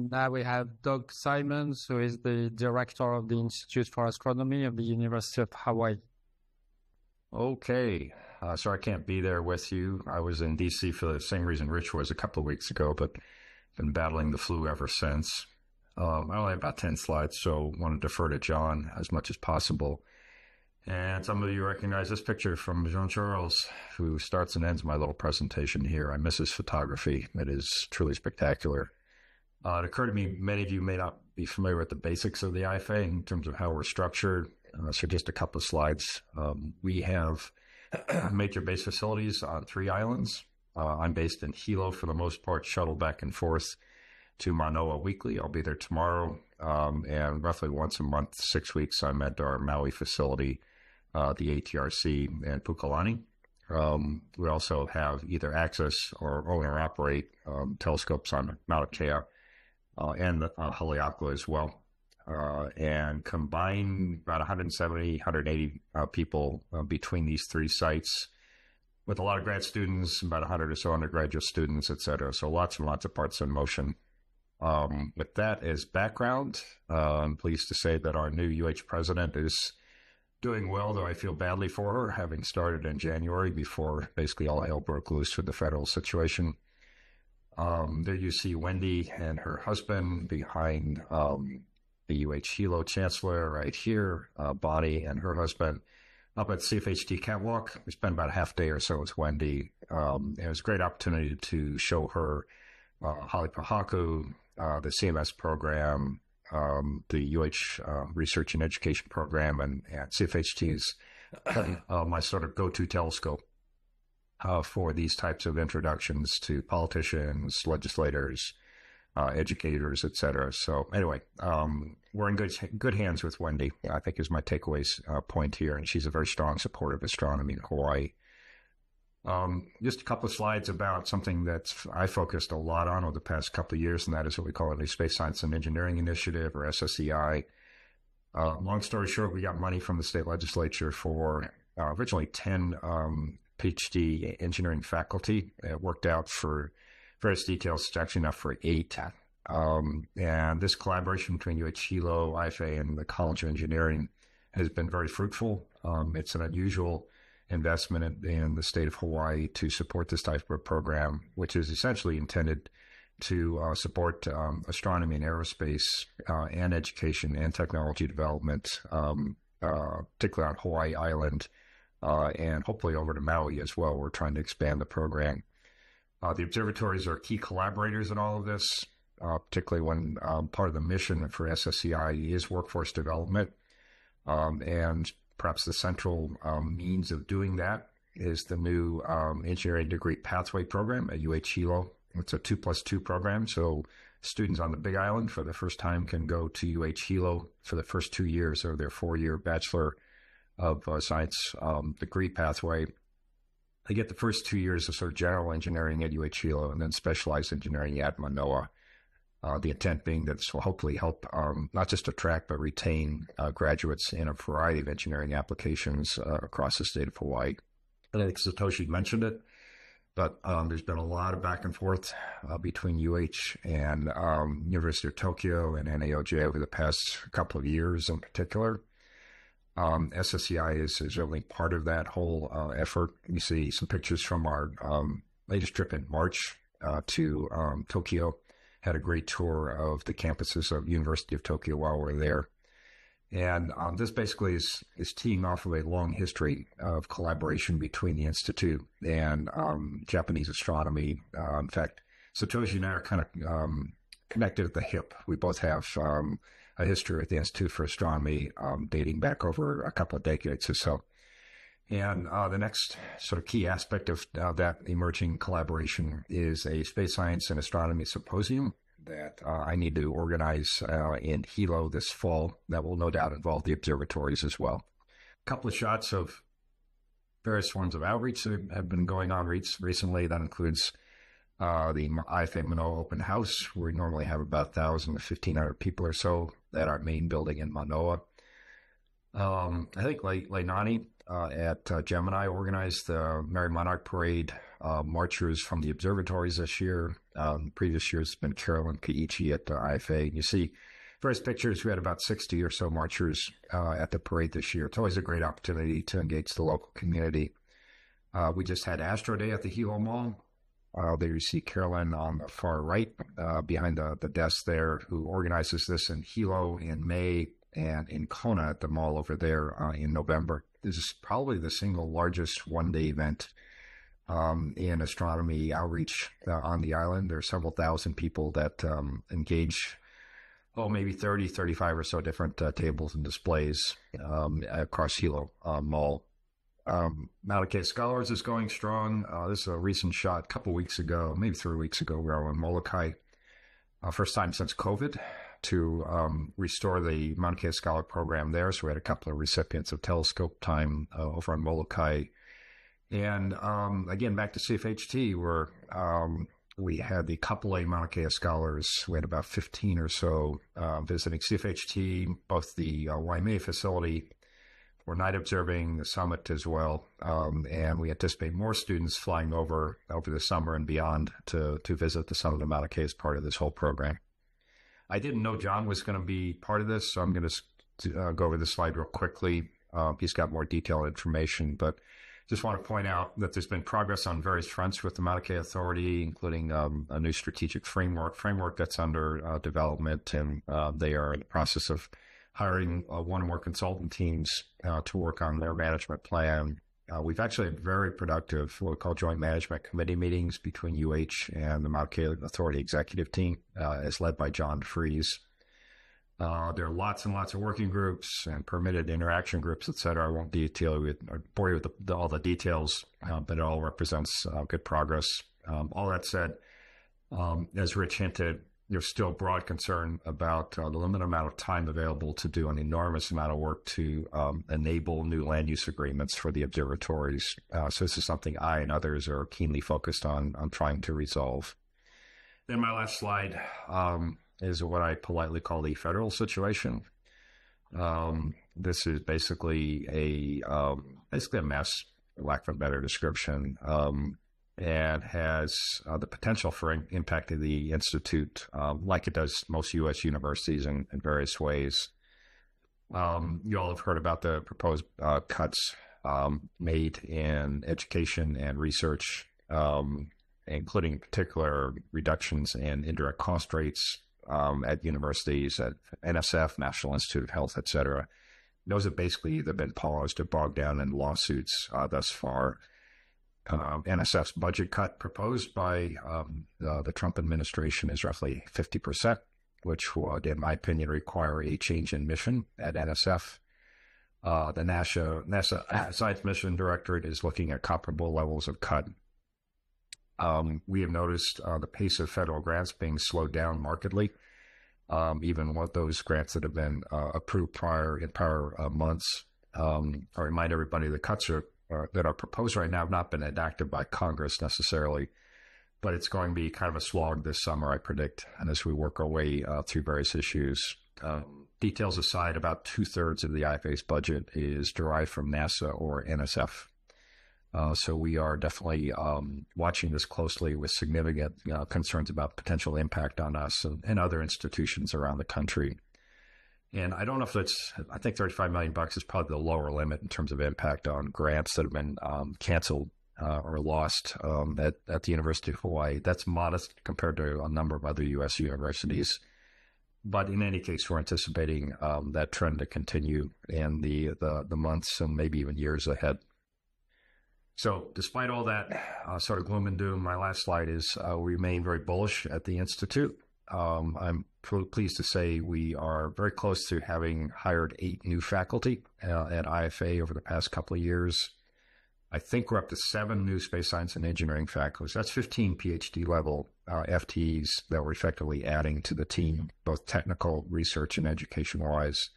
And now we have Doug Simons, who is the director of the Institute for Astronomy of the University of Hawaii. Okay, so I can't be there with you. I was in D.C. for the same reason Rich was a couple of weeks ago, but been battling the flu ever since. I only have about 10 slides, so want to defer to John as much as possible. And some of you recognize this picture from Jean-Charles, who starts and ends my little presentation here. I miss his photography. It is truly spectacular. It occurred to me many of you may not be familiar with the basics of the IFA in terms of how we're structured. So just a couple of slides. We have major base facilities on 3 islands. I'm based in Hilo for the most part, shuttle back and forth to Manoa weekly. I'll be there tomorrow. And roughly once a month, 6 weeks, I'm at our Maui facility, the ATRC and Pukalani. We also have either access or own or operate telescopes on Mauna Kea and Haleakala as well. And combine about 170, 180 people between these 3 sites, with a lot of grad students, about 100 or so undergraduate students, et cetera. So lots and lots of parts in motion. With that as background, I'm pleased to say that our new UH president is doing well, though I feel badly for her, having started in January before basically all hell broke loose with the federal situation. There you see Wendy and her husband behind the UH Hilo chancellor right here, Bonnie and her husband up at CFHT catwalk. We spent about a half day or so with Wendy. It was a great opportunity to show her Halipahaku, the CMS program, the UH Research and Education program, and CFHT's my sort of go-to telescope for these types of introductions to politicians, legislators, educators, et cetera. So anyway, we're in good hands with Wendy, I think is my takeaways point here. And she's a very strong supporter of astronomy in Hawaii. Just a couple of slides about something that I focused a lot on over the past couple of years, and that is what we call a Space Science and Engineering Initiative, or SSEI. Long story short, we got money from the state legislature for originally 10 PhD engineering faculty. It worked out for various details. It's actually enough for 8. And this collaboration between UH Hilo, IFA, and the College of Engineering has been very fruitful. It's an unusual investment in the state of Hawaii to support this type of program, which is essentially intended to support astronomy and aerospace and education and technology development, particularly on Hawaii Island, and hopefully over to Maui as well. We're trying to expand the program. The observatories are key collaborators in all of this, particularly when part of the mission for SSEI is workforce development. And perhaps the central means of doing that is the new engineering degree pathway program at UH Hilo. It's a 2+2 program, so students on the Big Island for the first time can go to UH Hilo for the first 2 years of their 4-year Bachelor of Science degree pathway. They get the first 2 years of sort of general engineering at UH Hilo and then specialized engineering at Manoa. The intent being that this will hopefully help not just attract but retain graduates in a variety of engineering applications across the state of Hawaii. And I think Satoshi mentioned it, but there's been a lot of back and forth between UH and University of Tokyo and NAOJ over the past couple of years in particular. SSEI is really part of that whole effort. You see some pictures from our latest trip in March to Tokyo. Had a great tour of the campuses of University of Tokyo while we're there. And this basically is teeing off of a long history of collaboration between the Institute and Japanese astronomy. In fact, Satoshi and I are kind of connected at the hip. We both have a history at the Institute for Astronomy dating back over a couple of decades or so. And the next sort of key aspect of that emerging collaboration is a space science and astronomy symposium that I need to organize in Hilo this fall that will no doubt involve the observatories as well. A couple of shots of various forms of outreach that have been going on recently. That includes the IFA Manoa Open House, where we normally have about 1,000 to 1,500 people or so at our main building in Manoa. I think Leilani at Gemini organized the Merry Monarch Parade marchers from the observatories this year. Previous years it's been Carolyn Keiichi at the IFA. You see various pictures. We had about 60 or so marchers at the parade this year. It's always a great opportunity to engage the local community. We just had Astro Day at the Hilo Mall. There you see Carolyn on the far right behind the desk there, who organizes this in Hilo in May and in Kona at the mall over there in November. This is probably the single largest one-day event in astronomy outreach on the island. There are several thousand people that engage, maybe 30, 35 or so different tables and displays across Hilo Mall. Mauna Kea Scholars is going strong. This is a recent shot a couple weeks ago, maybe 3 weeks ago. We were on Molokai, first time since COVID, to restore the Mauna Kea Scholar Program there. So we had a couple of recipients of telescope time over on Molokai. And again, back to CFHT, where we had the couple A Mauna Kea Scholars. We had about 15 or so visiting CFHT, both the Waimea facility. We're night observing the summit as well, and we anticipate more students flying over the summer and beyond to visit the summit of Mauna Kea as part of this whole program. I didn't know John was going to be part of this, so I'm going to go over this slide real quickly. He's got more detailed information, but just want to point out that there's been progress on various fronts with the Mauna Kea Authority, including a new strategic framework that's under development, and they are in the process of hiring one or more consultant teams to work on their management plan. We've actually had very productive, what we call joint management committee meetings between UH and the Mauna Kea Authority executive team, as led by John DeFries. There are lots and lots of working groups and permitted interaction groups, et cetera. I won't bore you with all the details, but it all represents good progress. All that said, as Rich hinted, there's still broad concern about the limited amount of time available to do an enormous amount of work to enable new land use agreements for the observatories. So this is something I and others are keenly focused on trying to resolve. Then my last slide is what I politely call the federal situation. This is basically a mess, for lack of a better description. And has the potential for impacting the Institute like it does most U.S. universities in various ways. You all have heard about the proposed cuts made in education and research, including in particular reductions in indirect cost rates at universities, at NSF, National Institute of Health, et cetera. Those have basically either been paused or bogged down in lawsuits thus far. NSF's budget cut proposed by the Trump administration is roughly 50%, which would, in my opinion, require a change in mission at NSF. The NASA Science Mission Directorate is looking at comparable levels of cut. We have noticed the pace of federal grants being slowed down markedly, even with those grants that have been approved in prior months. I remind everybody the cuts that are proposed right now have not been enacted by Congress necessarily, but it's going to be kind of a slog this summer, I predict, and as we work our way through various issues. Details aside, about 2/3 of the IFA's budget is derived from NASA or NSF. So we are definitely watching this closely with significant concerns about potential impact on us and other institutions around the country. And I don't know if I think $35 million is probably the lower limit in terms of impact on grants that have been canceled or lost at the University of Hawaii. That's modest compared to a number of other U.S. universities. But in any case, we're anticipating that trend to continue in the months and maybe even years ahead. So despite all that sort of gloom and doom, my last slide is we remain very bullish at the Institute. I'm pleased to say we are very close to having hired 8 new faculty at IFA over the past couple of years. I think we're up to 7 new space science and engineering faculties. That's 15 PhD level FTEs that we're effectively adding to the team, both technical, research, and education-wise.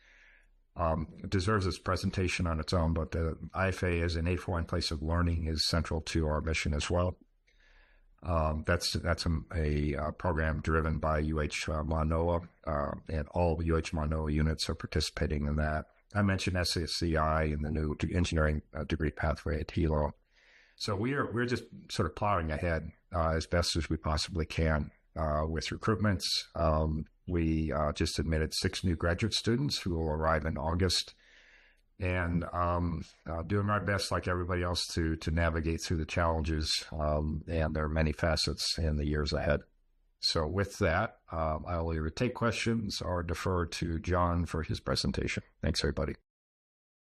It deserves its presentation on its own, but the IFA as an A4 place of learning is central to our mission as well. That's a program driven by UH Manoa, and all UH Manoa units are participating in that. I mentioned SCI and the new engineering degree pathway at Hilo. So we're just sort of plowing ahead as best as we possibly can with recruitments. We just admitted 6 new graduate students who will arrive in August, and doing our best, like everybody else, to navigate through the challenges, and there are many facets in the years ahead. So with that, I'll either take questions or defer to John for his presentation. Thanks, everybody.